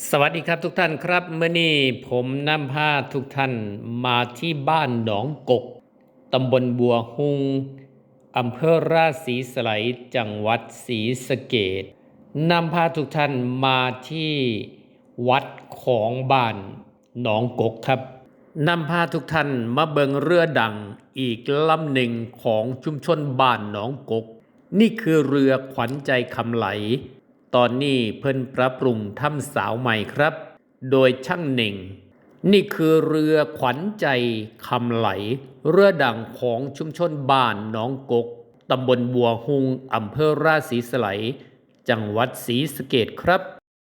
สวัสดีครับทุกท่านครับเมื่อนี้ผมนำพาทุกท่านมาที่บ้านหนองกกตำบลบัวฮุงอำเภอราศีสไลยจังหวัดศรีสะเกษนำพาทุกท่านมาที่วัดของบ้านหนองกกครับนำพาทุกท่านมาเบิงเรือดังอีกลำหนึ่งของชุมชนบ้านหนองกกนี่คือเรือขวัญใจคำไหลตอนนี้เพิ่นปรับปรุงทำสาวใหม่ครับโดยช่างเหน่งนี่คือเรือขวัญใจคำไหลเรือดังของชุมชนบ้านหนองกกตำบลบัวฮุงอำเภอราศีสไลยจังหวัดศรีสะเกษครับ